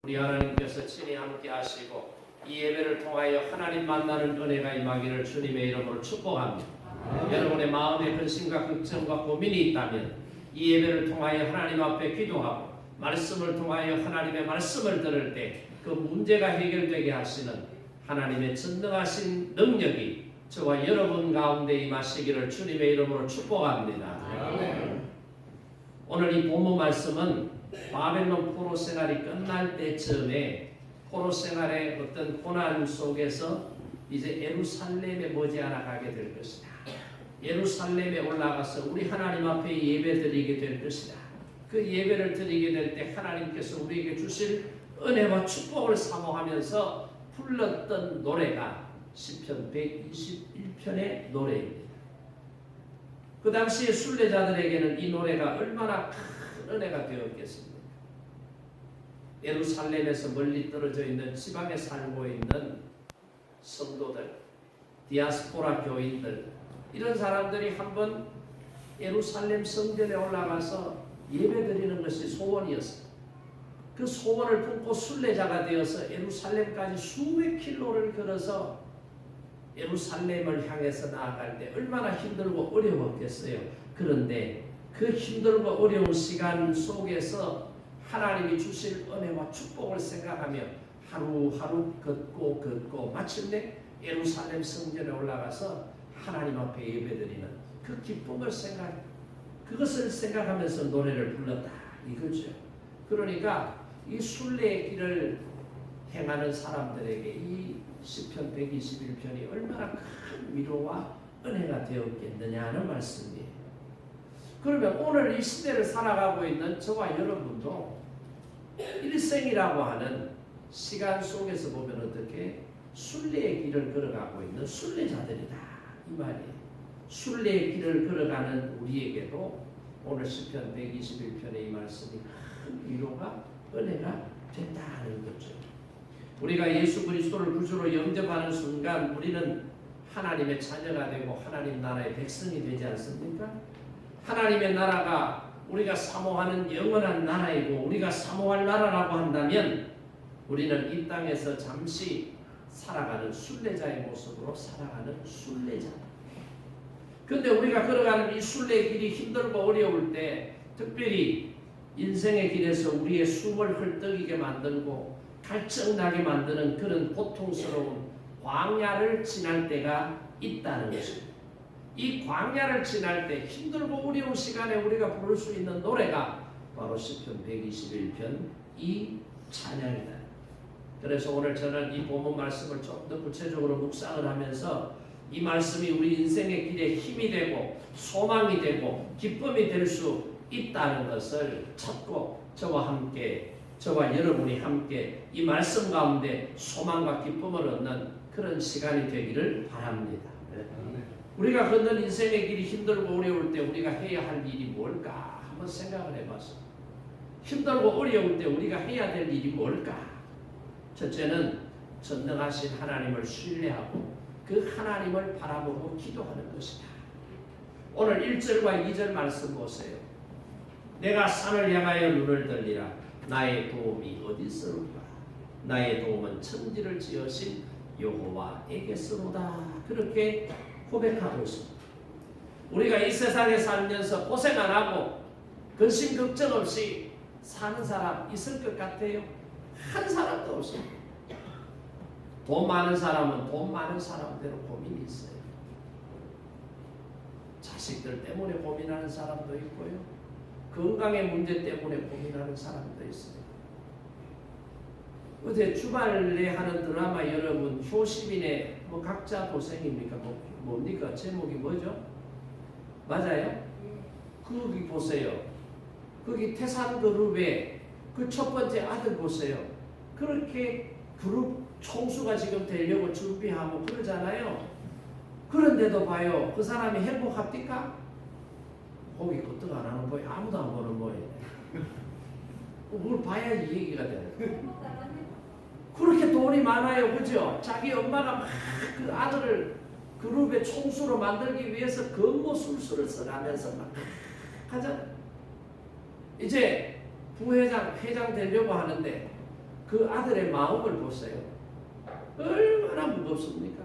우리 하나님께서 친히 함께 하시고 이 예배를 통하여 하나님 만나는 은혜가 임하기를 주님의 이름으로 축복합니다. 여러분의 마음에 근심과 걱정과 고민이 있다면 이 예배를 통하여 하나님 앞에 기도하고 말씀을 통하여 하나님의 말씀을 들을 때 그 문제가 해결되게 하시는 하나님의 전능하신 능력이 저와 여러분 가운데 임하시기를 주님의 이름으로 축복합니다. 오늘 이 본문 말씀은 바벨론 포로 생활이 끝날 때쯤에 포로 생활의 어떤 고난 속에서 이제 예루살렘에 머지않아 가게 될 것이다. 예루살렘에 올라가서 우리 하나님 앞에 예배 드리게 될 것이다. 그 예배를 드리게 될 때 하나님께서 우리에게 주실 은혜와 축복을 사모하면서 불렀던 노래가 시편 121편의 노래입니다. 그 당시에 순례자들에게는 이 노래가 얼마나 큰 은혜가 되었겠습니까? 예루살렘에서 멀리 떨어져 있는 지방에 살고 있는 성도들, 디아스포라 교인들, 이런 사람들이 한번 예루살렘 성전에 올라가서 예배드리는 것이 소원이었습니다. 그 소원을 품고 순례자가 되어서 예루살렘까지 수백 킬로를 걸어서 예루살렘을 향해서 나아갈 때 얼마나 힘들고 어려웠겠어요. 그런데 그 힘들고 어려운 시간 속에서 하나님이 주실 은혜와 축복을 생각하며 하루하루 걷고 마침내 예루살렘 성전에 올라가서 하나님 앞에 예배드리는 그 기쁨을 그것을 생각하면서 노래를 불렀다 이거죠. 그러니까 이 순례의 길을 행하는 사람들에게 이 시편 121편이 얼마나 큰 위로와 은혜가 되었겠느냐 하는 말씀이에요. 그러면 오늘 이 시대를 살아가고 있는 저와 여러분도 일생이라고 하는 시간 속에서 보면 어떻게 순례의 길을 걸어가고 있는 순례자들이다 이 말이에요. 순례의 길을 걸어가는 우리에게도 오늘 시편 121편의 이 말씀이 큰 위로가 은혜가 된다는 거죠. 우리가 예수 그리스도를 구주로 영접하는 순간 우리는 하나님의 자녀가 되고 하나님 나라의 백성이 되지 않습니까? 하나님의 나라가 우리가 사모하는 영원한 나라이고 우리가 사모할 나라라고 한다면 우리는 이 땅에서 잠시 살아가는 순례자의 모습으로 살아가는 순례자. 그런데 우리가 걸어가는 이 순례의 길이 힘들고 어려울 때 특별히 인생의 길에서 우리의 숨을 헐떡이게 만들고 갈증나게 만드는 그런 고통스러운 광야를 지날 때가 있다는 것입니다. 이 광야를 지날 때 힘들고 어려운 시간에 우리가 부를 수 있는 노래가 바로 시편 121편 이 찬양이다. 그래서 오늘 저는 이 본문 말씀을 좀 더 구체적으로 묵상을 하면서 이 말씀이 우리 인생의 길에 힘이 되고 소망이 되고 기쁨이 될 수 있다는 것을 찾고 저와 여러분이 함께 이 말씀 가운데 소망과 기쁨을 얻는 그런 시간이 되기를 바랍니다. 우리가 걷는 인생의 길이 힘들고 어려울 때 우리가 해야 할 일이 뭘까 한번 생각을 해봤어. 힘들고 어려울 때 우리가 해야 될 일이 뭘까? 첫째는 전능하신 하나님을 신뢰하고 그 하나님을 바라보고 기도하는 것이다. 오늘 1절과 2절 말씀 보세요. 내가 산을 향하여 눈을 들리라. 나의 도움이 어디서로가? 나의 도움은 천지를 지으신 여호와에게서로다. 그렇게 고백하고 있습니다. 우리가 이 세상에 살면서 고생 안 하고 근심 걱정 없이 사는 사람 있을 것 같아요? 한 사람도 없습니다. 돈 많은 사람은 돈 많은 사람대로 고민이 있어요. 자식들 때문에 고민하는 사람도 있고요. 건강의 문제 때문에 고민하는 사람도 있어요. 어제 주말에 하는 드라마 여러분 효시민의 각자 도생입니까? 뭡니까? 제목이 뭐죠? 맞아요? 거기 보세요. 거기 태산그룹의 그 첫 번째 아들 보세요. 그렇게 그룹 총수가 지금 되려고 준비하고 그러잖아요. 그런데도 봐요. 그 사람이 행복합니까? 거기 어떻게 안 하는 거예요? 아무도 안 보는 거예요. 그걸 봐야지 얘기가 되는 거예요. 그렇게 돈이 많아요. 그죠? 자기 엄마가 막 그 아들을 그룹의 총수로 만들기 위해서 근무술수를 써가면서 막 하잖아요. 이제 부회장, 회장 되려고 하는데 그 아들의 마음을 보세요. 얼마나 무겁습니까?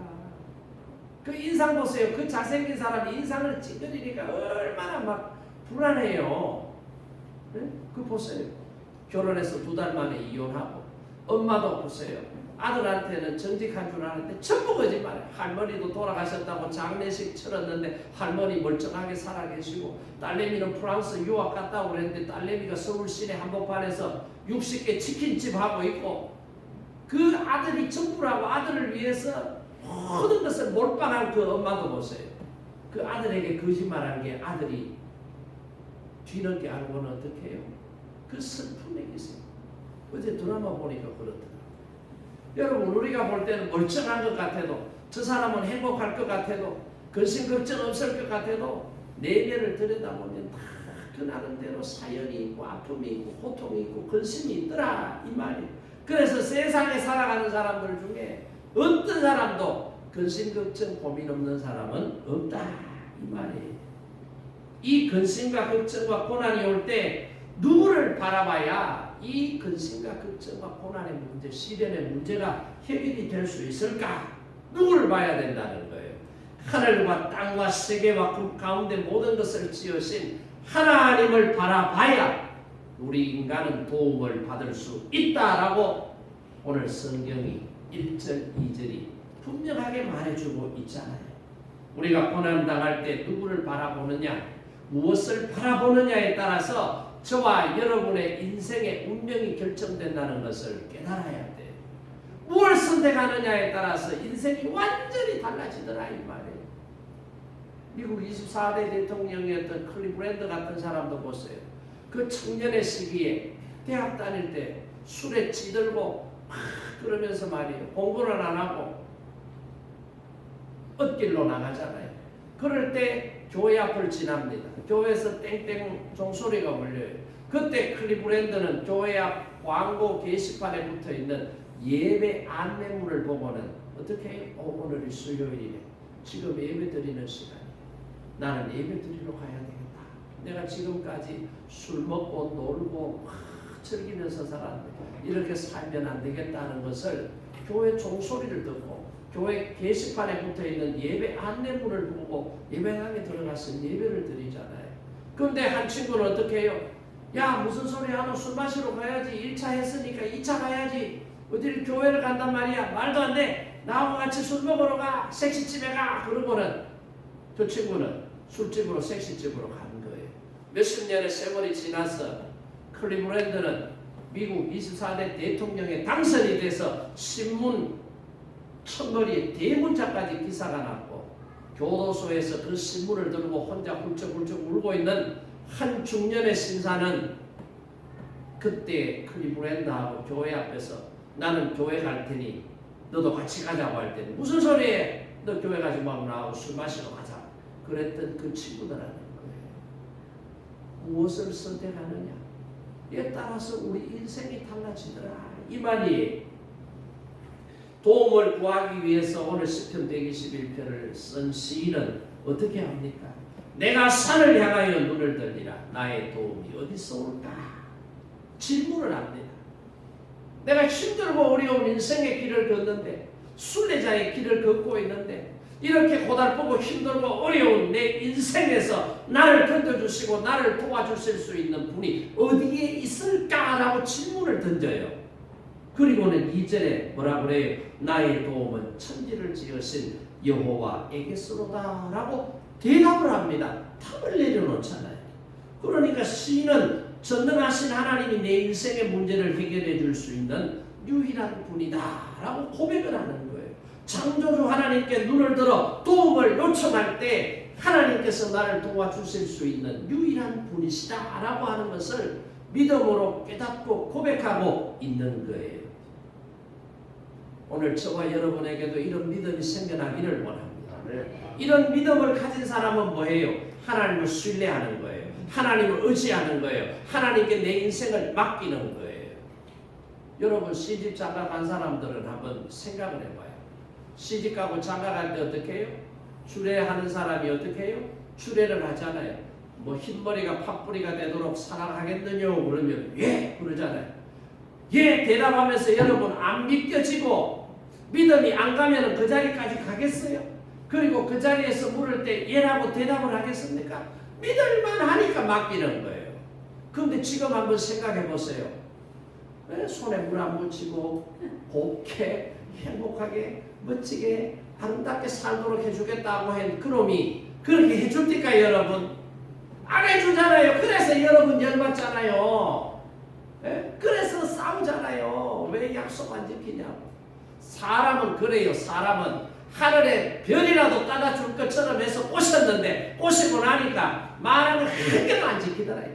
그 인상 보세요. 그 잘생긴 사람이 인상을 찌그리니까 얼마나 막 불안해요. 네? 그 보세요. 결혼해서 2달 만에 이혼하고 엄마도 보세요. 아들한테는 정직한 줄 아는데 전부 거짓말이에요. 할머니도 돌아가셨다고 장례식 치렀는데 할머니 멀쩡하게 살아계시고 딸내미는 프랑스 유학 갔다고 그랬는데 딸내미가 서울 시내 한복판에서 60개 치킨집 하고 있고 그 아들이 전부라고 아들을 위해서 모든 것을 몰빵한 그 엄마도 보세요. 그 아들에게 거짓말한 게 아들이 뒤늦게 알고는 어떻게 해요? 그 슬픔의 기세. 어제 드라마 보니까 그렇더라. 여러분 우리가 볼 때는 멀쩡한 것 같아도 저 사람은 행복할 것 같아도 근심 걱정 없을 것 같아도 내면을 들여다보면 다 그 나름대로 사연이 있고 아픔이 있고 고통이 있고 근심이 있더라 이 말이에요. 그래서 세상에 살아가는 사람들 중에 어떤 사람도 근심 걱정 고민 없는 사람은 없다 이 말이에요. 이 근심과 걱정과 고난이 올 때 누구를 바라봐야 이 근심과 걱정과 고난의 문제, 시련의 문제가 해결이 될 수 있을까? 누구를 봐야 된다는 거예요. 하늘과 땅과 세계와 그 가운데 모든 것을 지으신 하나님을 바라봐야 우리 인간은 도움을 받을 수 있다라고 오늘 성경이 1절, 2절이 분명하게 말해주고 있잖아요. 우리가 고난당할 때 누구를 바라보느냐, 무엇을 바라보느냐에 따라서 저와 여러분의 인생의 운명이 결정된다는 것을 깨달아야 돼요. 무엇을 선택하느냐에 따라서 인생이 완전히 달라지더라 이 말이에요. 미국 24대 대통령이었던 클리브랜드 같은 사람도 보세요. 그 청년의 시기에 대학 다닐 때 술에 찌들고 막 그러면서 말이에요. 공부를 안 하고 엇길로 나가잖아요. 그럴 때 교회 앞을 지납니다. 교회에서 땡땡 종소리가 울려요. 그때 클리브랜드는 교회 앞 광고 게시판에 붙어있는 예배 안내문을 보고는 어떻게 해요? 오늘이 수요일이네. 지금 예배 드리는 시간이네. 나는 예배 드리러 가야 되겠다. 내가 지금까지 술 먹고 놀고 즐기면서 살았는데 이렇게 살면 안 되겠다는 것을 교회 종소리를 듣고 교회 게시판에 붙어있는 예배 안내문을 보고 예배당에 들어가서 예배를 드리잖아요. 그런데 한 친구는 어떻게 해요? 야 무슨 소리 하노? 술 마시러 가야지. 1차 했으니까 2차 가야지. 어디를 교회를 간단 말이야. 말도 안 돼. 나하고 같이 술 먹으러 가. 섹시집에 가. 그러고는 저 친구는 술집으로 섹시집으로 가는 거예요. 몇십 년의 세월이 지나서 클리브랜드는 미국 24대 대통령에 당선이 돼서 신문 첫머리에 대문자까지 기사가 났고 교도소에서 그 신문을 들고 혼자 훌쩍훌쩍 울고 있는 한 중년의 신사는 그때 클리브랜드하고 교회 앞에서 나는 교회 갈 테니 너도 같이 가자고 할 때는 무슨 소리해? 너 교회 가지 말고 나하고 술 마시러 가자. 그랬던 그 친구들하는 거예요. 무엇을 선택하느냐에 따라서 우리 인생이 달라지더라 이 말이. 도움을 구하기 위해서 오늘 시편 121편을 쓴 시인은 어떻게 합니까? 내가 산을 향하여 눈을 들리라. 나의 도움이 어디서 올까? 질문을 합니다. 내가 힘들고 어려운 인생의 길을 걷는데 순례자의 길을 걷고 있는데 이렇게 고달프고 힘들고 어려운 내 인생에서 나를 건져주시고 나를 도와주실 수 있는 분이 어디에 있을까라고 질문을 던져요. 그리고는 2절에 뭐라 그래요? 나의 도움은 천지를 지으신 여호와에게서로다 라고 대답을 합니다. 탑을 내려놓잖아요. 그러니까 시인은 전능하신 하나님이 내 인생의 문제를 해결해 줄 수 있는 유일한 분이다 라고 고백을 하는 거예요. 창조주 하나님께 눈을 들어 도움을 요청할 때 하나님께서 나를 도와주실 수 있는 유일한 분이시다 라고 하는 것을 믿음으로 깨닫고 고백하고 있는 거예요. 오늘 저와 여러분에게도 이런 믿음이 생겨나기를 원합니다. 이런 믿음을 가진 사람은 뭐예요? 하나님을 신뢰하는 거예요. 하나님을 의지하는 거예요. 하나님께 내 인생을 맡기는 거예요. 여러분 시집 장가 간 사람들은 한번 생각을 해봐요. 시집 가고 장가 갈 때 어떻게 해요? 주례하는 사람이 어떻게 해요? 주례를 하잖아요. 뭐 흰머리가 팥뿌리가 되도록 사랑하겠느냐 그러면 예! 그러잖아요. 예 대답하면서 여러분 안 믿겨지고 믿음이 안 가면 그 자리까지 가겠어요? 그리고 그 자리에서 물을 때 예라고 대답을 하겠습니까? 믿을만 하니까 맡기는 거예요. 그런데 지금 한번 생각해 보세요. 손에 물 안 묻히고 곱게 행복하게 멋지게 아름답게 살도록 해주겠다고 한 그놈이 그렇게 해줍니까 여러분? 안 해주잖아요. 그래서 여러분 열받잖아요. 그래서 싸우잖아요. 왜 약속 안 지키냐고. 사람은 그래요. 사람은 하늘에 별이라도 따라줄 것처럼 해서 꼬셨는데 꼬시고 나니까 말하는 한 개도 안 지키더라요.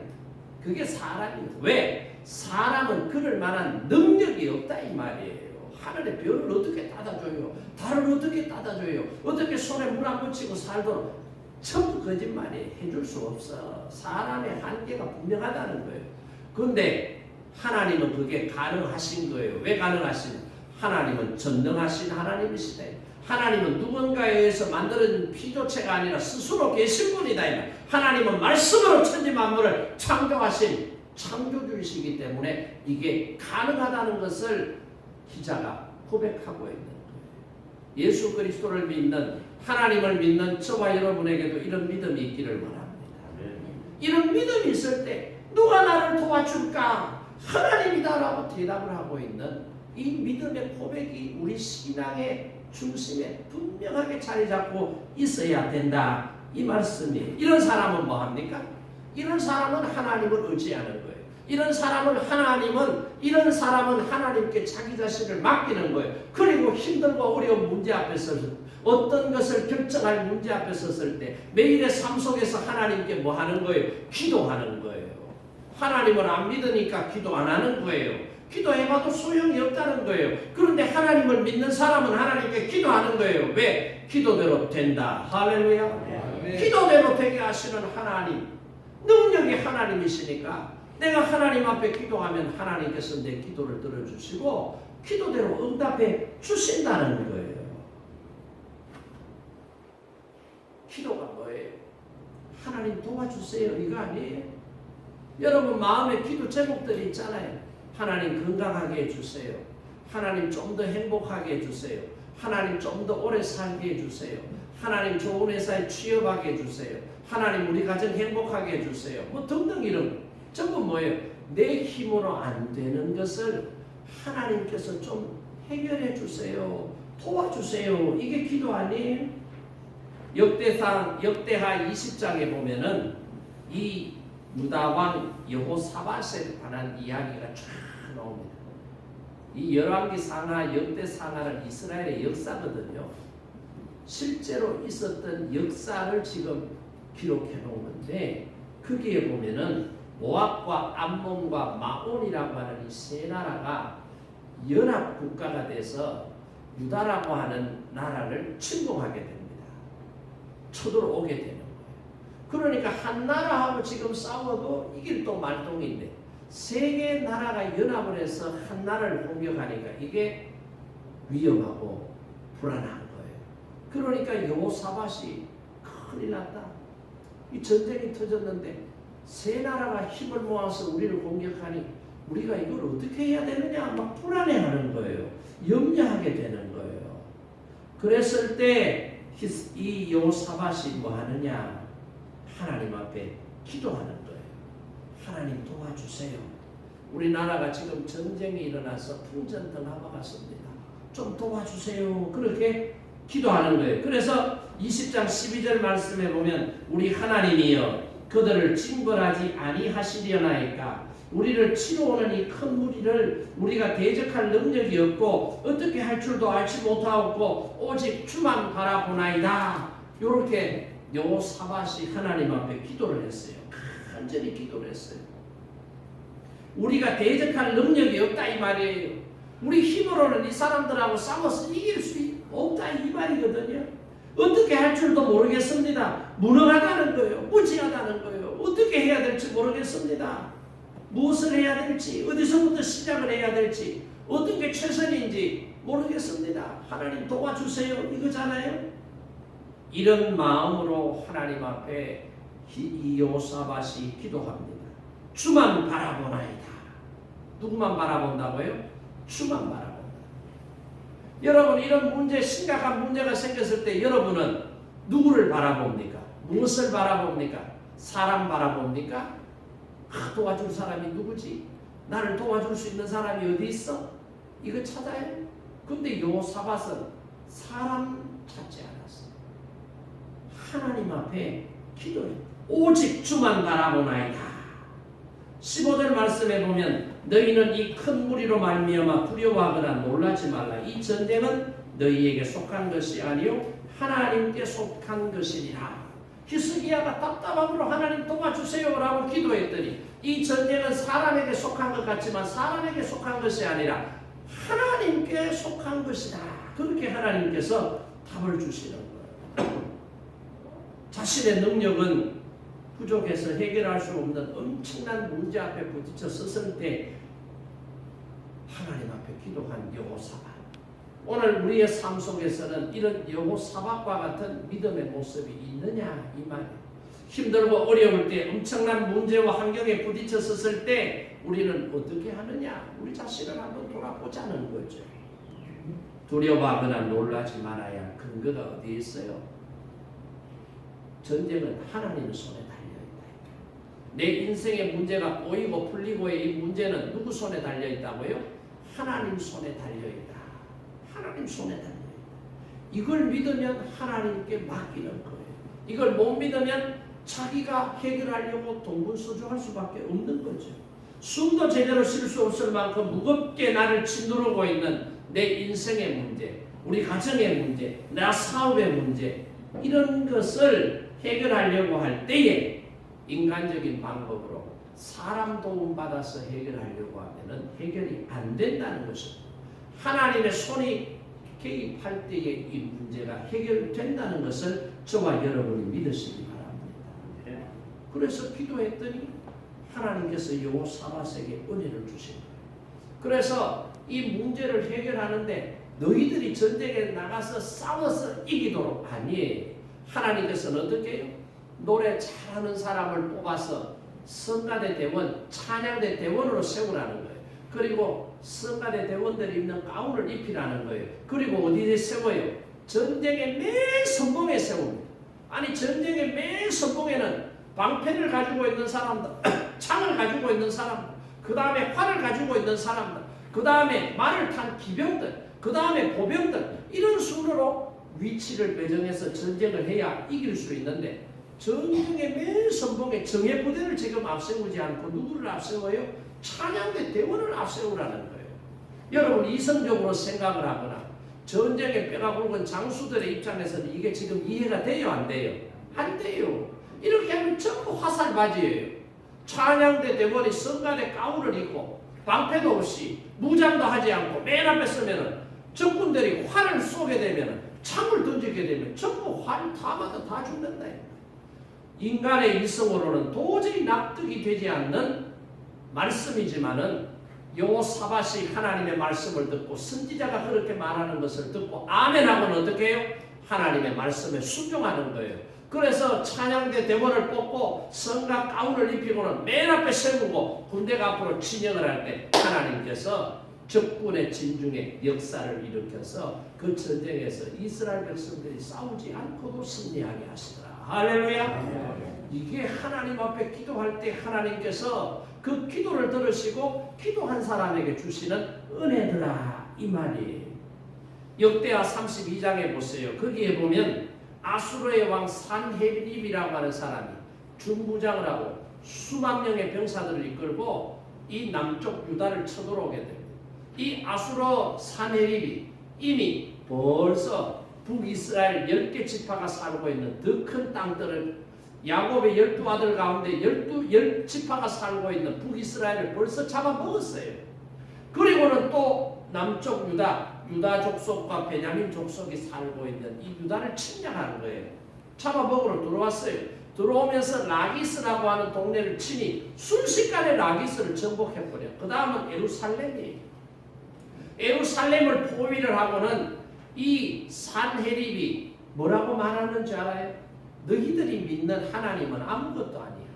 그게 사람이에요. 왜? 사람은 그럴 만한 능력이 없다 이 말이에요. 하늘의 별을 어떻게 따다줘요? 달을 어떻게 따다줘요? 어떻게 손에 물 안 묻히고 살도록? 전부 거짓말이에요. 해줄 수 없어. 사람의 한계가 분명하다는 거예요. 그런데 하나님은 그게 가능하신 거예요. 왜 가능하신? 하나님은 전능하신 하나님이시다. 하나님은 누군가에 의해서 만들어진 피조체가 아니라 스스로 계신 분이다. 하나님은 말씀으로 천지 만물을 창조하신 창조주이시기 때문에 이게 가능하다는 것을 기자가 고백하고 있는 거예요. 예수 그리스도를 믿는 하나님을 믿는 저와 여러분에게도 이런 믿음이 있기를 바랍니다. 이런 믿음이 있을 때 누가 나를 도와줄까? 하나님이다라고 대답을 하고 있는 이 믿음의 고백이 우리 신앙의 중심에 분명하게 자리 잡고 있어야 된다. 이 말씀이에요. 이런 사람은 뭐 합니까? 이런 사람은 하나님을 의지하는 거예요. 이런 사람은 하나님께 자기 자신을 맡기는 거예요. 그리고 힘들고 어려운 문제 앞에 서서 어떤 것을 결정할 문제 앞에 섰을 때 매일의 삶 속에서 하나님께 뭐 하는 거예요? 기도하는 거예요. 하나님을 안 믿으니까 기도 안 하는 거예요. 기도해봐도 소용이 없다는 거예요. 그런데 하나님을 믿는 사람은 하나님께 기도하는 거예요. 왜? 기도대로 된다. 할렐루야. 네. 기도대로 되게 하시는 하나님, 능력이 하나님이시니까 내가 하나님 앞에 기도하면 하나님께서 내 기도를 들어주시고 기도대로 응답해 주신다는 거예요. 기도가 뭐예요? 하나님 도와주세요 이거 아니에요? 여러분 마음에 기도 제목들이 있잖아요. 하나님 건강하게 해주세요. 하나님 좀 더 행복하게 해주세요. 하나님 좀 더 오래 살게 해주세요. 하나님 좋은 회사에 취업하게 해주세요. 하나님 우리 가정 행복하게 해주세요. 뭐 등등 이런 전부 뭐예요? 내 힘으로 안 되는 것을 하나님께서 좀 해결해 주세요. 도와주세요. 이게 기도 아니에요? 역대하 20장에 보면은 이 유다왕 여호사밧에 관한 이야기가 쫙 나옵니다. 이 열왕기 상하, 역대 상하는 이스라엘의 역사거든요. 실제로 있었던 역사를 지금 기록해 놓은 건데 거기에 보면은 모압과 암몬과 마온이라고 하는 이 세 나라가 연합 국가가 돼서 유다라고 하는 나라를 침공하게 됩니다. 쳐들어오게 되는 거예요. 그러니까 한 나라하고 지금 싸워도 이길 또 말동인데 세 개의 나라가 연합을 해서 한 나라를 공격하니까 이게 위험하고 불안한 거예요. 그러니까 여호사밧이 큰일 났다. 이 전쟁이 터졌는데 세 나라가 힘을 모아서 우리를 공격하니 우리가 이걸 어떻게 해야 되느냐 막 불안해하는 거예요. 염려하게 되는 거예요. 그랬을 때 이 여호사밧이 뭐 하느냐? 하나님 앞에 기도하는 거예요. 하나님 도와주세요. 우리나라가 지금 전쟁이 일어나서 풍전등화가 갔습니다. 좀 도와주세요. 그렇게 기도하는 거예요. 그래서 20장 12절 말씀에 보면 우리 하나님이여 그들을 징벌하지 아니하시려나이까 우리를 치러오는 이 큰 무리를 우리가 대적할 능력이 없고 어떻게 할 줄도 알지 못하고 오직 주만 바라보나이다. 이렇게 여호사밧이 하나님 앞에 기도를 했어요. 간절히 기도를 했어요. 우리가 대적할 능력이 없다 이 말이에요. 우리 힘으로는 이 사람들하고 싸워서 이길 수 없다 이 말이거든요. 어떻게 할 줄도 모르겠습니다. 무능하다는 거예요. 무지하다는 거예요. 어떻게 해야 될지 모르겠습니다. 무엇을 해야 될지, 어디서부터 시작을 해야 될지, 어떤 게 최선인지 모르겠습니다. 하나님 도와주세요. 이거잖아요. 이런 마음으로 하나님 앞에 이 여호사밧이 기도합니다. 주만 바라보나이다. 누구만 바라본다고요? 주만 바라본다. 여러분, 이런 문제, 심각한 문제가 생겼을 때 여러분은 누구를 바라봅니까? 무엇을 바라봅니까? 사람 바라봅니까? 도와줄 사람이 누구지? 나를 도와줄 수 있는 사람이 어디 있어? 이거 찾아야 해. 근데 여호사밧은 사람 찾지 않았어. 하나님 앞에 기도해. 오직 주만 바라보나이다. 15절 말씀에 보면 너희는 이 큰 무리로 말미암아 두려워하거나 놀라지 말라. 이 전쟁은 너희에게 속한 것이 아니요 하나님께 속한 것이니라. 히스기야가 답답함으로 하나님 도와주세요라고 기도했더니 이 전쟁은 사람에게 속한 것 같지만 사람에게 속한 것이 아니라 하나님께 속한 것이다. 그렇게 하나님께서 답을 주시는 거예요. 자신의 능력은 부족해서 해결할 수 없는 엄청난 문제 앞에 부딪혀 섰을 때 하나님 앞에 기도한 여호사밧. 오늘 우리의 삶 속에서는 이런 여호사밧과 같은 믿음의 모습이 있느냐 이 말이에요. 힘들고 어려울 때 엄청난 문제와 환경에 부딪혀 섰을 때 우리는 어떻게 하느냐? 우리 자신을 한번 돌아보자는 거죠. 두려워하거나 놀라지 말아야 할 근거가 어디에 있어요? 전쟁은 하나님 손에 달려있다. 내 인생의 문제가 꼬이고 풀리고의 이 문제는 누구 손에 달려있다고요? 하나님 손에 달려있다. 하나님 손에 달려있다. 이걸 믿으면 하나님께 맡기는 거예요. 이걸 못 믿으면 자기가 해결하려고 동분서주할 수밖에 없는 거죠. 숨도 제대로 쉴 수 없을 만큼 무겁게 나를 짓누르고 있는 내 인생의 문제, 우리 가정의 문제, 나 사업의 문제, 이런 것을 해결하려고 할 때에 인간적인 방법으로 사람 도움 받아서 해결하려고 하면은 해결이 안 된다는 것입니다. 하나님의 손이 개입할 때에 이 문제가 해결된다는 것을 저와 여러분이 믿으시기 바랍니다. 그래서 기도했더니 하나님께서 여호사밧에게 은혜를 주신 거예요. 그래서 이 문제를 해결하는데 너희들이 전쟁에 나가서 싸워서 이기도록 아니에요. 하나님께서는 어떻게 해요? 노래 잘하는 사람을 뽑아서 성가대 대원, 찬양대 대원으로 세우라는 거예요. 그리고 성가대 대원들이 입는 가운을 입히라는 거예요. 그리고 어디에 세워요? 전쟁의 맨 선봉에 세웁니다. 아니 전쟁의 맨 선봉에는 방패를 가지고 있는 사람들, 창을 가지고 있는 사람들, 그 다음에 활을 가지고 있는 사람들, 그 다음에 말을 탄 기병들, 그 다음에 보병들, 이런 순으로 위치를 배정해서 전쟁을 해야 이길 수 있는데 전쟁의 맨 선봉에 정예부대를 지금 앞세우지 않고 누구를 앞세워요? 찬양대 대원을 앞세우라는 거예요. 여러분 이성적으로 생각을 하거나 전쟁에 뼈가 굵은 장수들의 입장에서는 이게 지금 이해가 돼요? 안 돼요? 안 돼요. 이렇게 하면 전부 화살바지예요. 찬양대 대원이 성간에 가운을 입고 방패도 없이 무장도 하지 않고 맨 앞에 서면은 적군들이 활을 쏘게 되면 창을 던지게 되면 전부 활 다 맞아 다 죽는다. 인간의 이성으로는 도저히 납득이 되지 않는 말씀이지만은 여호사밧이 하나님의 말씀을 듣고 선지자가 그렇게 말하는 것을 듣고 아멘하고는 어떻게 해요? 하나님의 말씀에 순종하는 거예요. 그래서 찬양대 대원을 뽑고 성곽 가운을 입히고는 맨 앞에 세우고 군대가 앞으로 진영을 할 때 하나님께서 적군의 진중에 역사를 일으켜서 그 전쟁에서 이스라엘 백성들이 싸우지 않고도 승리하게 하시더라. 할렐루야. 이게 하나님 앞에 기도할 때 하나님께서 그 기도를 들으시고 기도한 사람에게 주시는 은혜더라 이 말이에요. 역대하 32장에 보세요. 거기에 보면 아수르의 왕 산헤립이라고 하는 사람이 중부장을 하고 수만 명의 병사들을 이끌고 이 남쪽 유다를 쳐들어오게 됩니다. 이 아수르 산헤립이 이미 벌써 북이스라엘 10개 지파가 살고 있는 더 큰 땅들을 야곱의 12아들 가운데 10지파가 살고 있는 북이스라엘을 벌써 잡아먹었어요. 그리고는 또 남쪽 유다 족속과 베냐민 족속이 살고 있는 이 유다를 침략하는 거예요. 잡아먹으러 들어왔어요. 들어오면서 라기스라고 하는 동네를 치니 순식간에 라기스를 정복해버려. 그 다음은 예루살렘이에요. 예루살렘을 포위를 하고는 이 산헤립이 뭐라고 말하는 줄 알아요? 너희들이 믿는 하나님은 아무것도 아니야.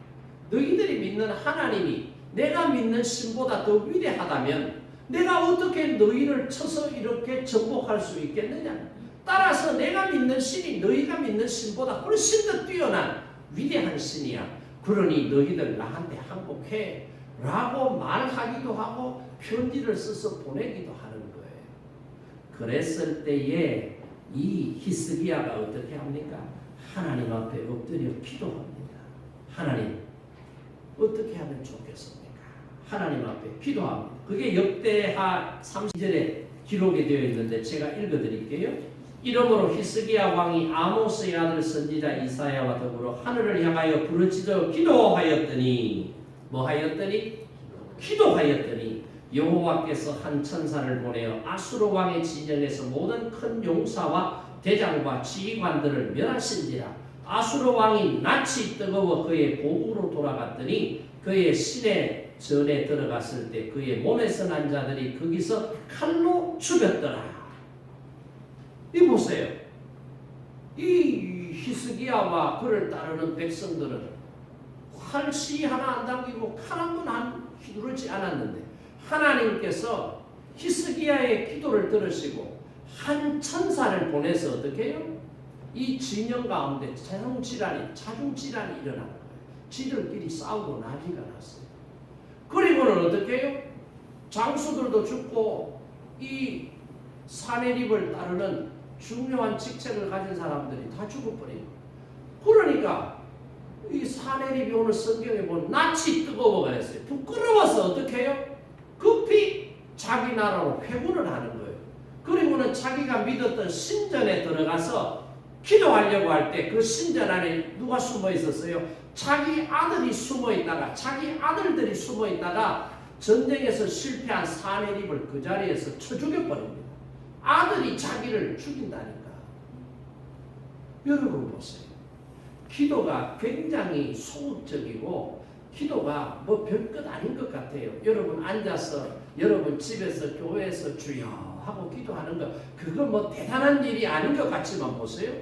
너희들이 믿는 하나님이 내가 믿는 신보다 더 위대하다면 내가 어떻게 너희를 쳐서 이렇게 정복할 수 있겠느냐? 따라서 내가 믿는 신이 너희가 믿는 신보다 훨씬 더 뛰어난 위대한 신이야. 그러니 너희들 나한테 항복해 라고 말하기도 하고 편지를 써서 보내기도 하는 거예요. 그랬을 때에 이 히스기야가 어떻게 합니까? 하나님 앞에 엎드려 기도합니다. 하나님, 어떻게 하면 좋겠습니까? 하나님 앞에 기도합니다. 그게 역대하 30절에 기록이 되어 있는데 제가 읽어드릴게요. 이러므로 히스기야 왕이 아모스의 아들 선지자 이사야와 더불어 하늘을 향하여 부르짖어 기도하였더니 기도하였더니 여호와께서 한 천사를 보내어 아수르 왕의 진영에서 모든 큰 용사와 대장과 지휘관들을 멸하신지라. 아수르 왕이 낯이 뜨거워 그의 보국으로 돌아갔더니 그의 시내 전에 들어갔을 때 그의 몸에서 난 자들이 거기서 칼로 죽였더라. 이 보세요. 이 히스기야와 그를 따르는 백성들은 활시 하나 안 당기고 칼 한 번 안 휘두르지 않았는데 하나님께서 히스기야의 기도를 들으시고 한 천사를 보내서 어떻게 해요? 이 진영 가운데 자중질환이 일어난 거예요. 지들끼리 싸우고 난리가 났어요. 그리고는 어떻게 해요? 장수들도 죽고 이 사내립을 따르는 중요한 직책을 가진 사람들이 다 죽어버려요. 그러니까 이 사내립이 오늘 성경에 보면 낯이 뜨거워가 했어요. 부끄러워서 어떻게 해요? 급히 자기 나라로 회군을 하는 거예요. 그리고는 자기가 믿었던 신전에 들어가서 기도하려고 할 때 그 신전 안에 누가 숨어 있었어요? 자기 아들이 숨어 있다가 자기 아들들이 숨어 있다가 전쟁에서 실패한 사내립을 그 자리에서 쳐 죽여버립니다. 아들이 자기를 죽인다니까. 여러분 보세요. 기도가 굉장히 소극적이고 기도가 뭐 별것 아닌 것 같아요. 여러분 앉아서 여러분 집에서 교회에서 주여 하고 기도하는 거 그거 뭐 대단한 일이 아닌 것 같지만 보세요.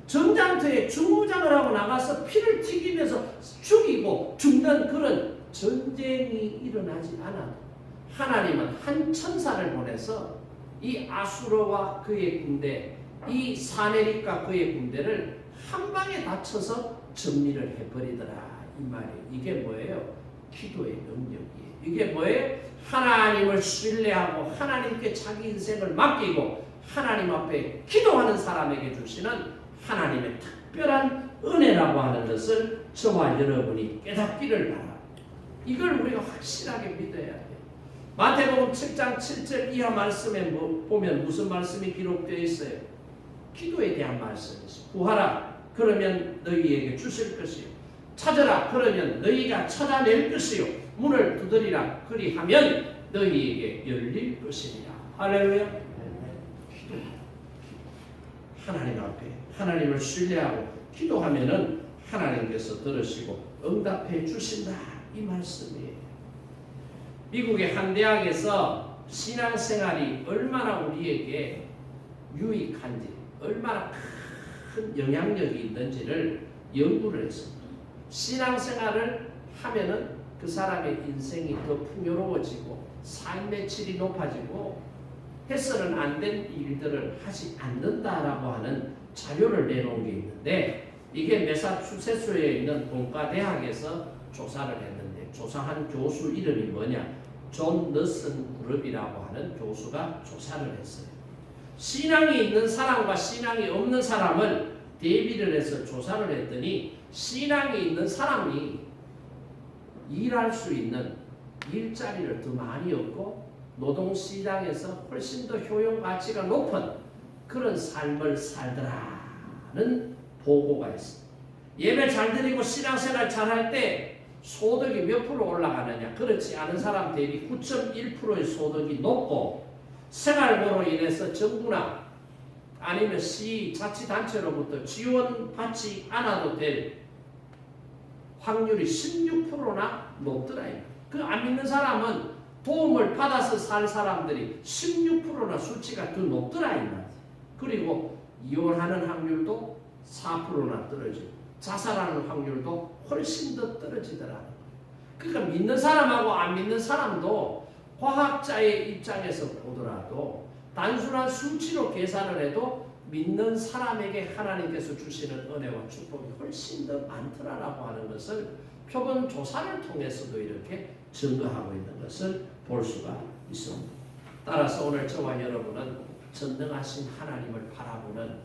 전장터에 중무장을 하고 나가서 피를 튀기면서 죽이고 죽는 그런 전쟁이 일어나지 않아도 하나님은 한 천사를 보내서 이 아수르와 그의 군대, 이 사내립과 그의 군대를 한 방에 다 쳐서 정리를 해버리더라 이 말이에요. 이게 뭐예요? 기도의 능력이에요. 이게 뭐예요? 하나님을 신뢰하고 하나님께 자기 인생을 맡기고 하나님 앞에 기도하는 사람에게 주시는 하나님의 특별한 은혜라고 하는 것을 저와 여러분이 깨닫기를 바랍니다. 이걸 우리가 확실하게 믿어야 돼요. 마태복음 7장 7절 이하 말씀에 보면 무슨 말씀이 기록되어 있어요? 기도에 대한 말씀이죠. 구하라 그러면 너희에게 주실 것이요. 찾으라 그러면 너희가 찾아낼 것이요. 문을 두드리라 그리하면 너희에게 열릴 것이니라. 할렐루야. 기도. 하나님 앞에 하나님을 신뢰하고 기도하면은 하나님께서 들으시고 응답해 주신다 이 말씀이에요. 미국의 한 대학에서 신앙생활이 얼마나 우리에게 유익한지 얼마나 큰 영향력이 있는지를 연구를 했습니다. 신앙생활을 하면은 그 사람의 인생이 더 풍요로워지고 삶의 질이 높아지고 해서는 안 된 일들을 하지 않는다라고 하는 자료를 내놓은 게 있는데 이게 매사추세츠에 있는 공과대학에서 조사를 했는데 조사한 교수 이름이 뭐냐? 존 너슨 그룹이라고 하는 교수가 조사를 했어요. 신앙이 있는 사람과 신앙이 없는 사람을 대비를 해서 조사를 했더니 신앙이 있는 사람이 일할 수 있는 일자리를 더 많이 얻고 노동시장에서 훨씬 더 효용 가치가 높은 그런 삶을 살더라는 보고가 있습니다. 예배 잘 드리고 신앙생활 잘할 때 소득이 몇 프로 올라가느냐? 그렇지 않은 사람 대비 9.1%의 소득이 높고 생활고로 인해서 정부나 아니면 시 자치단체로부터 지원받지 않아도 될 확률이 16%나 높더라. 그 안 믿는 사람은 도움을 받아서 살 사람들이 16%나 수치가 더 높더라. 그리고 이혼하는 확률도 4%나 떨어지고 자살하는 확률도 훨씬 더 떨어지더라. 그러니까 믿는 사람하고 안 믿는 사람도 과학자의 입장에서 보더라도 단순한 수치로 계산을 해도 믿는 사람에게 하나님께서 주시는 은혜와 축복이 훨씬 더 많더라라고 하는 것을 표본 조사를 통해서도 이렇게 증거하고 있는 것을 볼 수가 있습니다. 따라서 오늘 저와 여러분은 전능하신 하나님을 바라보는,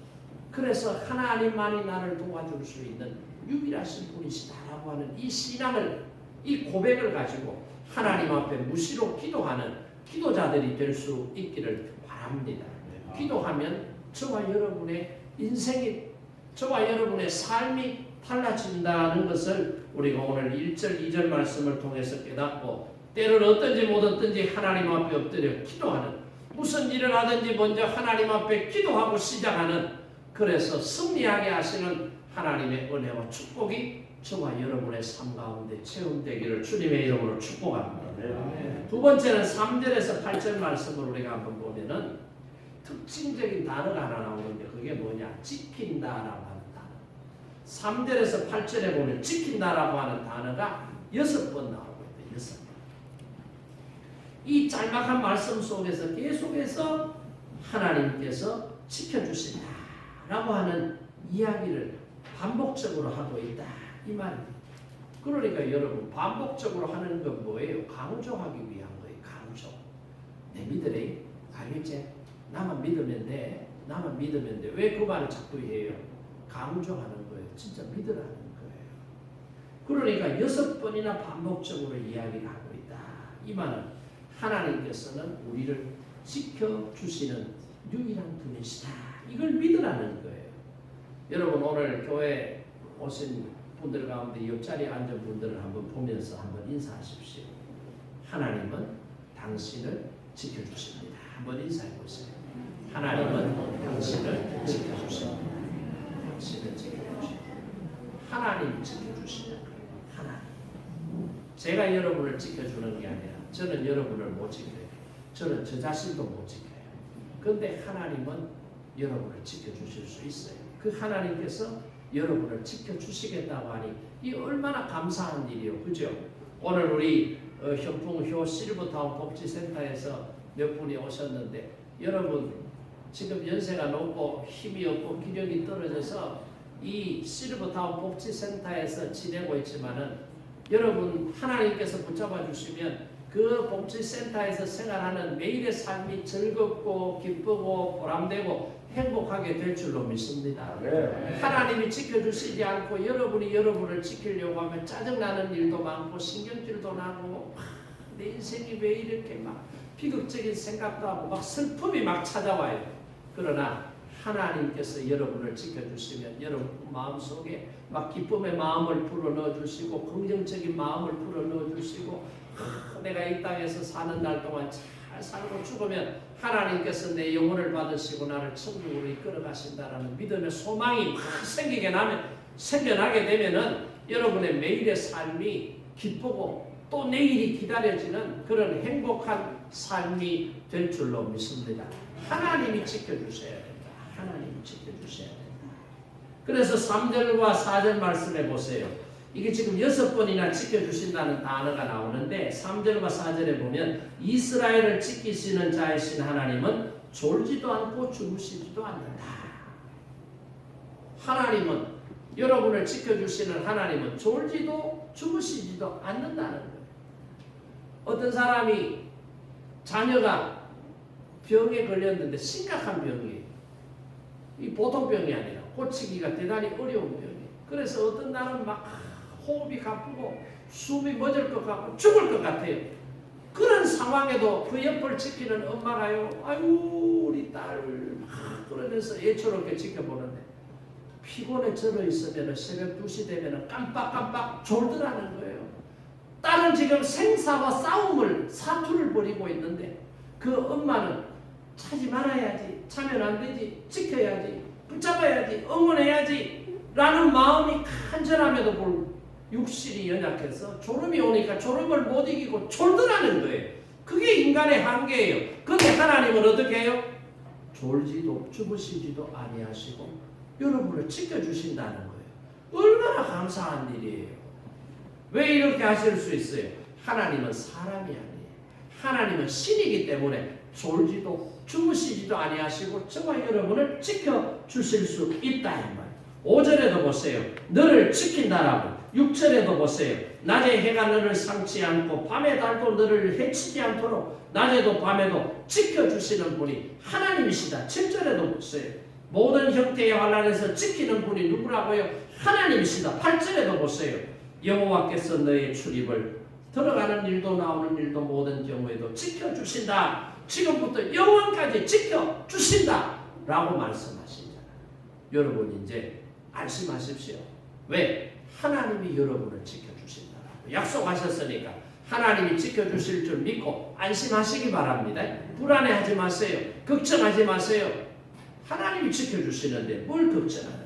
그래서 하나님만이 나를 도와줄 수 있는 유일하신 분이시다라고 하는 이 신앙을, 이 고백을 가지고 하나님 앞에 무시로 기도하는 기도자들이 될 수 있기를 바랍니다. 기도하면 저와 여러분의 인생이, 저와 여러분의 삶이 달라진다는 것을 우리가 오늘 1절 2절 말씀을 통해서 깨닫고, 때로는 어떤지 못었든지 하나님 앞에 엎드려 기도하는, 무슨 일을 하든지 먼저 하나님 앞에 기도하고 시작하는, 그래서 승리하게 하시는 하나님의 은혜와 축복이 저와 여러분의 삶 가운데 체험되기를 주님의 이름으로 축복합니다. 두 번째는 3절에서 8절 말씀을 우리가 한번 보면은 특징적인 단어가 하나 나오는데 그게 뭐냐? 지킨다라고 하는 단어. 3절에서 8절에 보면 지킨다라고 하는 단어가 6번 나오고 있다. 6번. 이 짤막한 말씀 속에서 계속해서 하나님께서 지켜주신다라고 하는 이야기를 반복적으로 하고 있다. 이 말입니다. 그러니까 여러분, 반복적으로 하는 건 뭐예요? 강조하기 위한 거예요. 강조. 내 믿으래. 알겠지? 나만 믿으면 돼. 나만 믿으면 돼. 왜 그 말을 자꾸 해요? 강조하는 거예요. 진짜 믿으라는 거예요. 그러니까 6번이나 반복적으로 이야기를 하고 있다. 이 말은 하나님께서는 우리를 지켜주시는 유일한 분이시다. 이걸 믿으라는 거예요. 여러분, 오늘 교회 오신 분들 가운데 옆자리에 앉은 분들을 한번 보면서 한번 인사하십시오. 하나님은 당신을 지켜주십니다. 한번 인사해 보세요. 하나님은 당신을 지켜주십니다. 당신을 지켜주십니다. 하나님 지켜주시는 거예요. 하나님. 제가 여러분을 지켜주는 게 아니라 저는 여러분을 못 지켜요. 저는 저 자신도 못 지켜요. 그런데 하나님은 여러분을 지켜주실 수 있어요. 그 하나님께서 여러분을 지켜주시겠다고 하니 이 얼마나 감사한 일이요. 그죠? 오늘 우리 현풍효 실버타운 복지센터에서 몇 분이 오셨는데, 여러분 지금 연세가 높고 힘이 없고 기력이 떨어져서 이 실버타운 복지센터에서 지내고 있지만은, 여러분 하나님께서 붙잡아 주시면 그 복지센터에서 생활하는 매일의 삶이 즐겁고 기쁘고 보람되고 행복하게 될 줄로 믿습니다. 네. 하나님이 지켜주시지 않고 여러분이 여러분을 지키려고 하면 짜증나는 일도 많고 신경질도 나고 내 인생이 왜 이렇게 막 비극적인 생각도 하고 막 슬픔이 막 찾아와요. 그러나 하나님께서 여러분을 지켜주시면 여러분 마음속에 막 기쁨의 마음을 불어넣어 주시고 긍정적인 마음을 불어넣어 주시고, 내가 이 땅에서 사는 날 동안 잘 살고 죽으면 하나님께서 내 영혼을 받으시고 나를 천국으로 이끌어 가신다라는 믿음의 소망이 막 생겨나게 되면은 여러분의 매일의 삶이 기쁘고 또 내일이 기다려지는 그런 행복한 삶이 될 줄로 믿습니다. 하나님이 지켜주셔야 된다. 하나님이 지켜주셔야 된다. 그래서 3절과 4절 말씀해 보세요. 이게 지금 6번이나 지켜주신다는 단어가 나오는데 3절과 4절에 보면 이스라엘을 지키시는 자이신 하나님은 졸지도 않고 주무시지도 않는다. 하나님은, 여러분을 지켜주시는 하나님은 졸지도 주무시지도 않는다는 거예요. 어떤 사람이 자녀가 병에 걸렸는데 심각한 병이에요. 이 보통 병이 아니라 고치기가 대단히 어려운 병이에요. 그래서 어떤 날은 막 호흡이 가쁘고 숨이 멎을 것 같고 죽을 것 같아요. 그런 상황에도 그 옆을 지키는 엄마가요, 아유 우리 딸을 막 그러면서 애처롭게 지켜보는데 피곤에 절어 있으면 새벽 2시 되면 깜빡깜빡 졸더라는 거예요. 딸은 지금 생사와 사투를 벌이고 있는데 그 엄마는 차지 말아야지, 차면 안 되지, 지켜야지, 붙잡아야지, 응원해야지 라는 마음이 간절함에도 불구하고 육신이 연약해서 졸음이 오니까 졸음을 못 이기고 졸더라는 거예요. 그게 인간의 한계예요. 그런데 하나님은 어떻게 해요? 졸지도 주무시지도 아니하시고 여러분을 지켜주신다는 거예요. 얼마나 감사한 일이에요. 왜 이렇게 하실 수 있어요? 하나님은 사람이 아니에요. 하나님은 신이기 때문에 졸지도 주무시지도 아니하시고 저와 여러분을 지켜주실 수 있다 이 말이에요. 5절에도 보세요. 너를 지킨다라고. 6절에도 보세요. 낮에 해가 너를 상치 않고 밤에 달도 너를 해치지 않도록 낮에도 밤에도 지켜주시는 분이 하나님이시다. 7절에도 보세요. 모든 형태의 환난에서 지키는 분이 누구라고요? 하나님이시다. 8절에도 보세요. 여호와께서 너의 출입을 들어가는 일도 나오는 일도 모든 경우에도 지켜주신다. 지금부터 영원까지 지켜주신다 라고 말씀하시잖아요. 여러분 이제 안심하십시오. 왜? 하나님이 여러분을 지켜주신다라고 약속하셨으니까 하나님이 지켜주실 줄 믿고 안심하시기 바랍니다. 불안해하지 마세요. 걱정하지 마세요. 하나님이 지켜주시는데 뭘 걱정하는?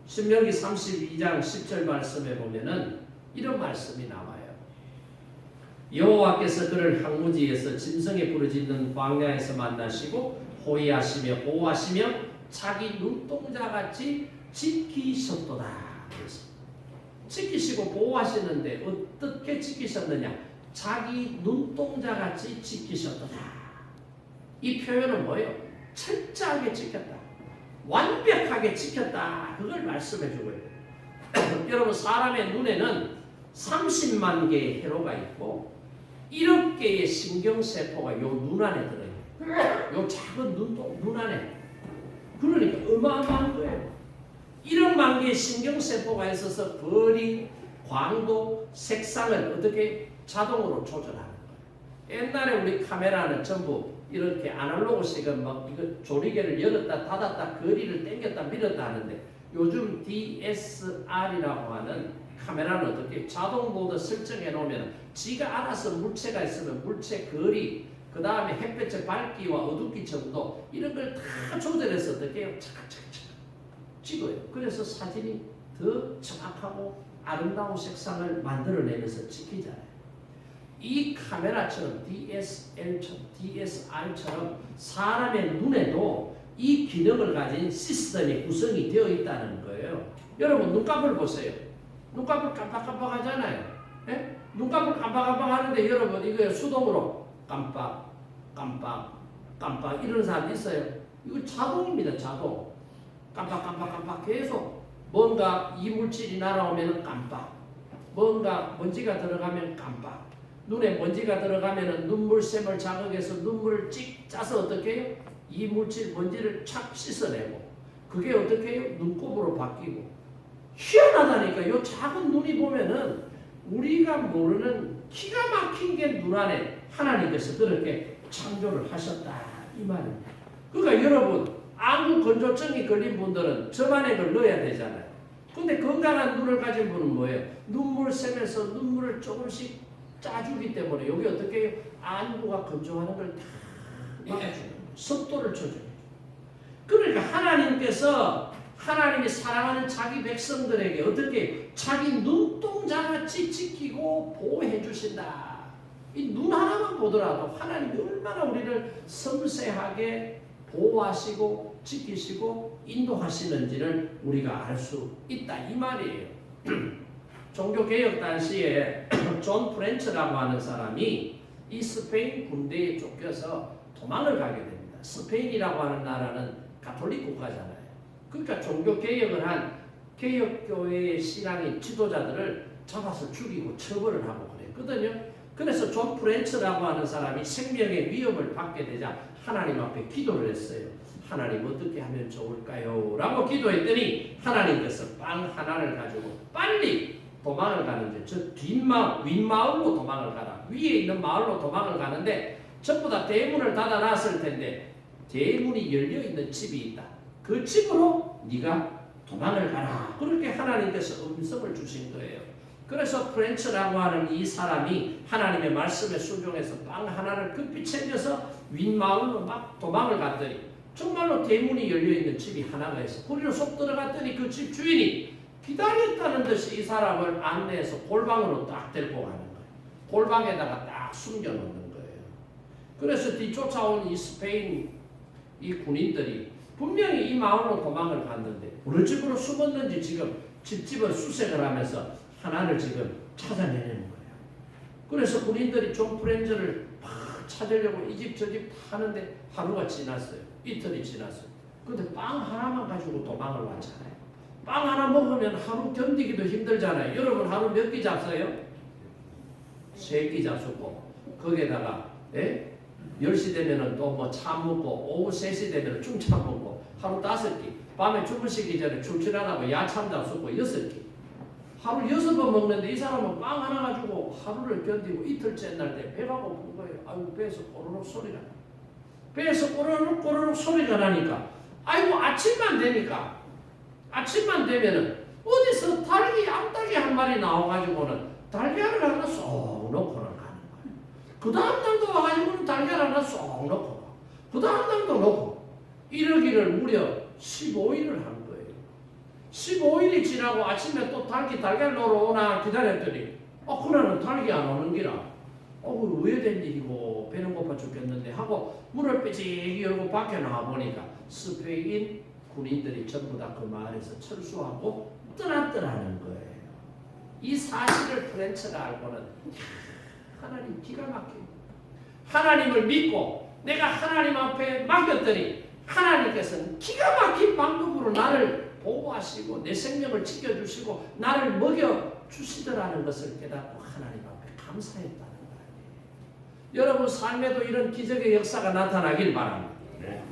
신명기 32장 10절 말씀에 보면은 이런 말씀이 나와요. 여호와께서 그를 항무지에서 짐승의 부르짖는 광야에서 만나시고 호위하시며 보호하시며 자기 눈동자같이 지키셨도다. 그래서 지키시고 보호하시는데 어떻게 지키셨느냐? 자기 눈동자같이 지키셨도다. 이 표현은 뭐예요? 철저하게 지켰다. 완벽하게 지켰다. 그걸 말씀해 주고요. 여러분 사람의 눈에는 30만 개의 회로가 있고 1억 개의 신경세포가 요 눈 안에 들어요. 요 작은 눈 안에. 그러니까 어마어마한 거예요. 1억만 개의 신경세포가 있어서 거리, 광도, 색상을 어떻게 자동으로 조절하는 거예요. 옛날에 우리 카메라는 전부 이렇게 아날로그식은 막 이거 조리개를 열었다 닫았다 거리를 당겼다 밀었다 하는데 요즘 DSR이라고 하는 카메라는 어떻게 자동 모드 설정해 놓으면 지가 알아서 물체가 있으면 물체 거리 그 다음에 햇볕의 밝기와 어둡기 정도 이런 걸 다 조절해서 어떻게 차근차근 찍어요. 그래서 사진이 더 정확하고 아름다운 색상을 만들어내면서 찍히잖아요. 이 카메라처럼 DSR처럼 사람의 눈에도 이 기능을 가진 시스템이 구성이 되어 있다는 거예요. 여러분 눈꺼풀 보세요. 눈꺼풀 깜빡깜빡 하잖아요. 예? 눈꺼풀 깜빡깜빡 하는데 여러분 이거 수동으로 깜빡 이런 사람 있어요. 이거 자동입니다. 자동. 깜빡 계속 뭔가 이물질이 날아오면 깜빡 뭔가 먼지가 들어가면 깜빡 눈에 먼지가 들어가면 눈물샘을 자극해서 눈물을 찍 짜서 어떻게 해요? 이물질 먼지를 착 씻어내고 그게 어떻게 해요? 눈곱으로 바뀌고 희한하다니까. 요 작은 눈이 보면은 우리가 모르는 기가 막힌 게 눈 안에 하나님께서 그렇게 창조를 하셨다 이 말입니다. 그러니까 여러분 안구 건조증이 걸린 분들은 저만의 걸 넣어야 되잖아요. 근데 건강한 눈을 가진 분은 뭐예요? 눈물샘에서 눈물을 조금씩 짜주기 때문에 여기 어떻게 해요? 안구가 건조하는 걸 다 막아주는 거예요. 습도를 쳐줘요. 그러니까 하나님께서 하나님이 사랑하는 자기 백성들에게 어떻게 자기 눈동자같이 지키고 보호해 주신다. 이 눈 하나만 보더라도 하나님이 얼마나 우리를 섬세하게 보호하시고 지키시고 인도하시는지를 우리가 알 수 있다 이 말이에요. 종교개혁 당시에 존 프렌츠라고 하는 사람이 이 스페인 군대에 쫓겨서 도망을 가게 됩니다. 스페인이라고 하는 나라는 가톨릭 국가잖아요. 그러니까 종교개혁을 한 개혁교회의 신앙인 지도자들을 잡아서 죽이고 처벌을 하고 그랬거든요. 그래서 존 프렌츠라고 하는 사람이 생명의 위협을 받게 되자 하나님 앞에 기도를 했어요. 하나님 어떻게 하면 좋을까요? 라고 기도했더니 하나님께서 빵 하나를 가지고 빨리 도망을 가는데 저 윗마을로 도망을 가라. 위에 있는 마을로 도망을 가는데 전부 다 대문을 닫아놨을 텐데 대문이 열려있는 집이 있다. 그 집으로 네가 도망을 가라. 그렇게 하나님께서 음성을 주신 거예요. 그래서 프렌츠라고 하는 이 사람이 하나님의 말씀에 순종해서 빵 하나를 급히 챙겨서 윗마을로 막 도망을 갔더니 정말로 대문이 열려있는 집이 하나가 있어. 거기로 쏙 들어갔더니 그 집 주인이 기다렸다는 듯이 이 사람을 안내해서 골방으로 딱 데리고 가는 거예요. 골방에다가 딱 숨겨놓는 거예요. 그래서 뒤쫓아온 이 스페인 이 군인들이 분명히 이 마을로 도망을 갔는데 어느 집으로 숨었는지 지금 집집을 수색을 하면서 하나를 지금 찾아내는 거예요. 그래서 군인들이 존 프렌즈를 막 찾으려고 이 집 저 집 하는데 하루가 지났어요. 이틀이 지났어요. 근데 빵 하나만 가지고 도망을 왔잖아요. 빵 하나 먹으면 하루 견디기도 힘들잖아요. 여러분 하루 몇 끼 잡어요? 3끼 잡수고 거기에다가 10시 되면은 또 뭐 차 먹고 오후 3시 되면은 중차 먹고 하루 5끼 밤에 주무시기 전에 출출하다고 야참 잡수고 6끼 하루 6번 먹는데 이 사람은 빵 하나 가지고 하루를 견디고 이틀째 날 때 배가 고픈 거예요. 아이고 배에서 꼬르륵 소리가 나. 배에서 꼬르륵 꼬르륵 소리가 나니까 아이고 아침만 되면은 어디서 닭이 암탉이 한 마리 나와가지고는 달걀을 하나 쏙 넣고는 가는 거예요. 그 다음 날도 와가지고는 달걀 하나 쏙 넣고 그 다음 날도 넣고 이러기를 무려 15일을 한 거예요. 15일이 지나고 아침에 또 닭이 달걀 넣으러 오나 기다렸더니 그날은 닭이 안 오는 기라 왜 된 일이고 배는 고파 죽겠는데 하고 문을 삐직 열고 밖에 나와 보니까 스페인 군인들이 전부 다 그 마을에서 철수하고 떠났더라는 거예요. 이 사실을 프렌츠가 알고는 하나님 기가 막히고 하나님을 믿고 내가 하나님 앞에 맡겼더니 하나님께서는 기가 막힌 방법으로 나를 보호하시고 내 생명을 지켜주시고 나를 먹여주시더라는 것을 깨닫고 하나님 앞에 감사했다는 거예요. 여러분 삶에도 이런 기적의 역사가 나타나길 바랍니다.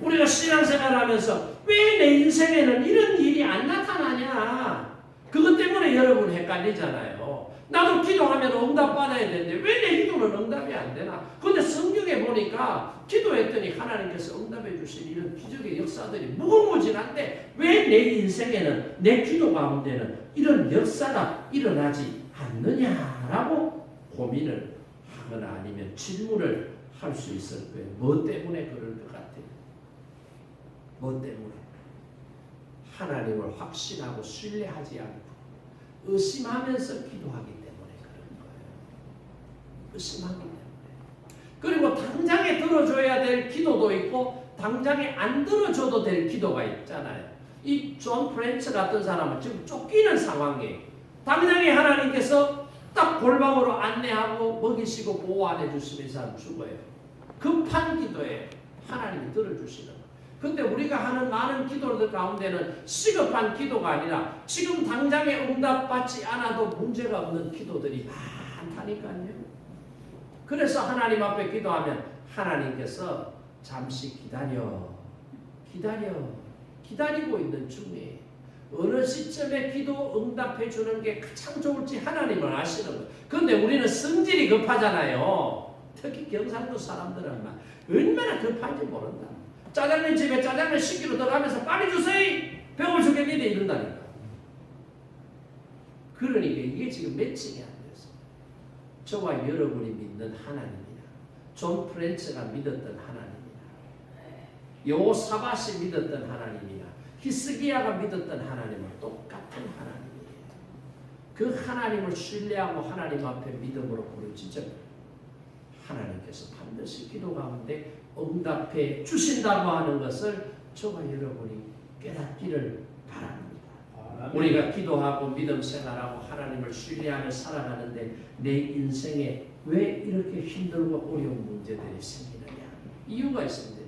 우리가 신앙생활하면서 왜 내 인생에는 이런 일이 안 나타나냐? 그것 때문에 여러분 헷갈리잖아요. 나도 기도하면 응답받아야 되는데 왜 내 기도는 응답이 안 되나? 근데 성경에 보니까 기도했더니 하나님께서 응답해 주신 이런 기적의 역사들이 무궁무진한데 왜 내 인생에는 내 기도 가운데는 이런 역사가 일어나지 않느냐라고 고민을 하거나 아니면 질문을 할 수 있을 거예요. 뭐 때문에 그럴 것 같아요? 뭐 때문에? 하나님을 확신하고 신뢰하지 않고 의심하면서 기도하기 때문에 그런 거예요. 의심하기 때문에. 그리고 당장에 들어줘야 될 기도도 있고 당장에 안 들어줘도 될 기도가 있잖아요. 이 존 프렌츠 같은 사람은 지금 쫓기는 상황이에요. 당장에 하나님께서 딱 골방으로 안내하고 먹이시고 보호 안 해주시면 이 사람 죽어요. 급한 기도에 하나님이 들어주시는 거예요. 근데 우리가 하는 많은 기도들 가운데는 시급한 기도가 아니라 지금 당장에 응답받지 않아도 문제가 없는 기도들이 많다니까요. 그래서 하나님 앞에 기도하면 하나님께서 잠시 기다리고 있는 중에 어느 시점에 기도 응답해 주는 게 가장 좋을지 하나님을 아시는 거예요. 그런데 우리는 성질이 급하잖아요. 특히 경상도 사람들은 막 얼마나 급한지 모른다. 짜장면 집에 짜장면 10kg 들어가면서 빨리 주세요. 배고파 죽겠는데 이런다니까. 그러니까 이게 지금 매칭이 안 돼서 저와 여러분이 믿는 하나님이나 존 프렌츠가 믿었던 하나님이나 여호사밧이 믿었던 하나님이나 히스기야가 믿었던 하나님은 똑같은 하나님이에요. 그 하나님을 신뢰하고 하나님 앞에 믿음으로 부르짖으면 하나님께서 반드시 기도 가운데 응답해 주신다고 하는 것을 저와 여러분이 깨닫기를 바랍니다. 우리가 기도하고 믿음 생활하고 하나님을 신뢰하며 살아가는데 내 인생에 왜 이렇게 힘들고 어려운 문제들이 생기느냐? 이유가 있습니다.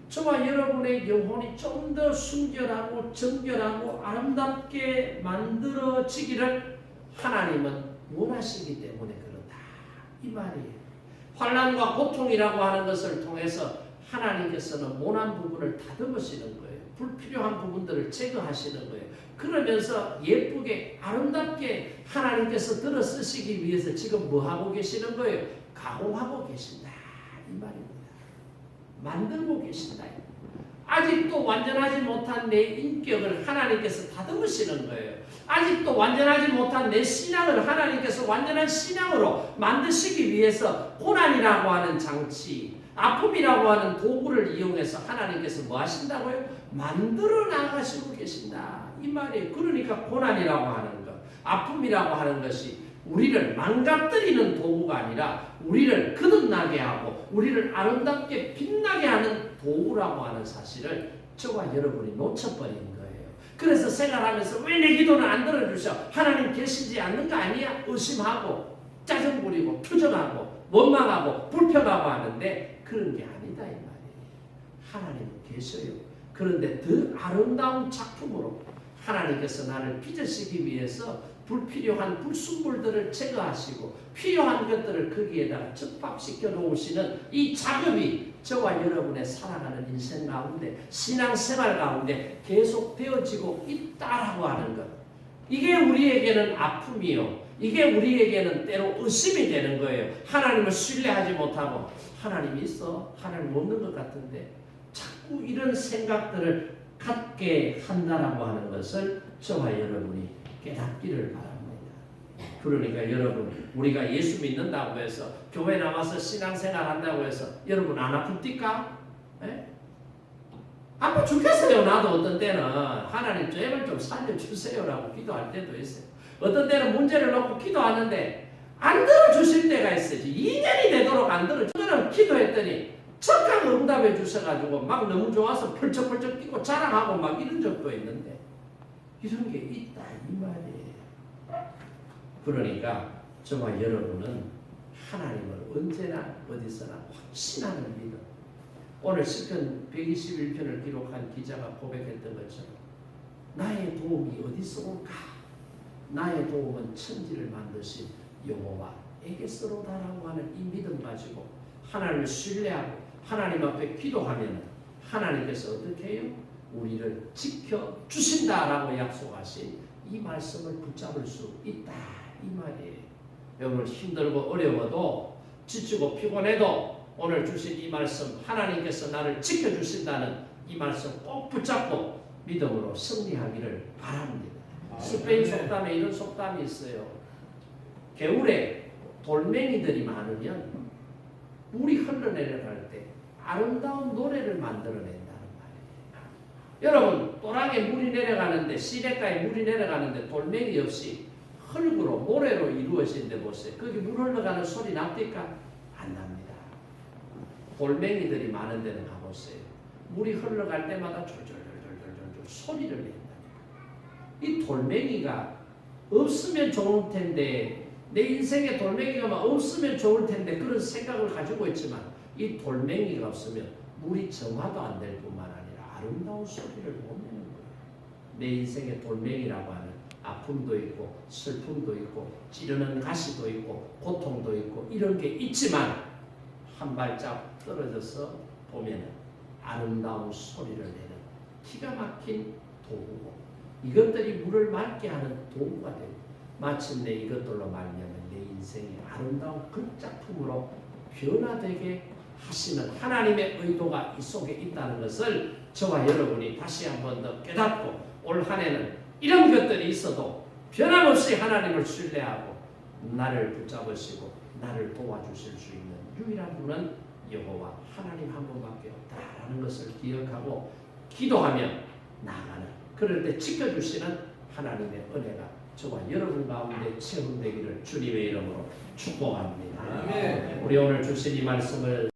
저와 여러분의 영혼이 좀 더 순결하고 정결하고 아름답게 만들어지기를 하나님은 원하시기 때문에 그렇다. 이 말이에요. 환난과 고통이라고 하는 것을 통해서 하나님께서는 모난 부분을 다듬으시는 거예요. 불필요한 부분들을 제거하시는 거예요. 그러면서 예쁘게 아름답게 하나님께서 들어 쓰시기 위해서 지금 뭐 하고 계시는 거예요? 가공하고 계신다. 이 말입니다. 만들고 계신다. 아직도 완전하지 못한 내 인격을 하나님께서 다듬으시는 거예요. 아직도 완전하지 못한 내 신앙을 하나님께서 완전한 신앙으로 만드시기 위해서 고난이라고 하는 장치, 아픔이라고 하는 도구를 이용해서 하나님께서 뭐 하신다고요? 만들어 나가시고 계신다. 이 말이에요. 그러니까 고난이라고 하는 것, 아픔이라고 하는 것이 우리를 망가뜨리는 도구가 아니라 우리를 거듭나게 하고 우리를 아름답게 빛나게 하는 도구라고 하는 사실을 저와 여러분이 놓쳐버린 거예요. 그래서 생활하면서 왜 내 기도는 안 들어주셔? 하나님 계시지 않는 거 아니야? 의심하고 짜증 부리고 투정하고 원망하고 불평하고 하는데 그런 게 아니다 이 말이에요. 하나님은 계셔요. 그런데 더 아름다운 작품으로 하나님께서 나를 빚으시기 위해서 불필요한 불순물들을 제거하시고 필요한 것들을 거기에다가 접합시켜 놓으시는 이 작업이 저와 여러분의 살아가는 인생 가운데 신앙생활 가운데 계속 되어지고 있다라고 하는 것. 이게 우리에게는 아픔이요. 이게 우리에게는 때로 의심이 되는 거예요. 하나님을 신뢰하지 못하고 하나님이 있어? 하나님 없는 것 같은데 자꾸 이런 생각들을 갖게 한다라고 하는 것을 저와 여러분이 깨닫기를 바랍니다. 그러니까 여러분 우리가 예수 믿는다고 해서 교회 나와서 신앙생활 한다고 해서 여러분 안 아픕니까? 예? 아파 죽겠어요. 나도 어떤 때는 하나님 제발 좀 살려주세요라고 기도할 때도 있어요. 어떤 때는 문제를 놓고 기도하는데 안 들어주실 때가 있어요. 2년이 되도록 안 들어주면 기도했더니 즉각 응답해 주셔가지고 막 너무 좋아서 펄쩍펄쩍 뛰고 자랑하고 막 이런 적도 있는데 이런 게 있다 이 말이에요. 그러니까 저와 여러분은 하나님을 언제나 어디서나 확신하는 믿음. 오늘 시편 121편을 기록한 기자가 고백했던 것처럼 나의 도움이 어디서 올까? 나의 도움은 천지를 만드신 여호와에게서로다라고 하는 이 믿음 가지고 하나님을 신뢰하고 하나님 앞에 기도하면 하나님께서 어떻게 해요? 우리를 지켜주신다라고 약속하신 이 말씀을 붙잡을 수 있다 이 말이에요. 여러분 힘들고 어려워도 지치고 피곤해도 오늘 주신 이 말씀 하나님께서 나를 지켜주신다는 이 말씀 꼭 붙잡고 믿음으로 승리하기를 바랍니다. 스페인 속담에 이런 속담이 있어요. 겨울에 돌멩이들이 많으면 물이 흘러내려갈 때 아름다운 노래를 만들어낸다는 말이에요. 여러분 또랑에 물이 내려가는데 시냇가에 물이 내려가는데 돌멩이 없이 흙으로 모래로 이루어진 데 보세요. 거기 물 흘러가는 소리 납니까? 안 납니다. 돌멩이들이 많은 데는 가보세요. 물이 흘러갈 때마다 졸졸졸졸졸 소리를 낸다. 이 돌멩이가 없으면 좋을 텐데 내 인생에 돌멩이가 막 없으면 좋을 텐데 그런 생각을 가지고 있지만 이 돌멩이가 없으면 물이 정화도 안 될 뿐만 아니라 아름다운 소리를 못 내는 거예요. 내 인생에 돌멩이라고 하는 아픔도 있고 슬픔도 있고 찌르는 가시도 있고 고통도 있고 이런 게 있지만 한 발짝 떨어져서 보면 아름다운 소리를 내는 기가 막힌 도구고 이것들이 물을 맑게 하는 도구가 되고 마침내 이것들로 말미암아 내 인생이 아름다운 극작품으로 변화되게 하시는 하나님의 의도가 이 속에 있다는 것을 저와 여러분이 다시 한 번 더 깨닫고 올 한 해는 이런 것들이 있어도 변함없이 하나님을 신뢰하고 나를 붙잡으시고 나를 도와주실 수 있는 유일한 분은 여호와 하나님 한 분밖에 없다라는 것을 기억하고 기도하며 나아가는 그럴 때 지켜주시는 하나님의 은혜가 저와 여러분 가운데 체험되기를 주님의 이름으로 축복합니다. 우리 오늘 주신 이 말씀을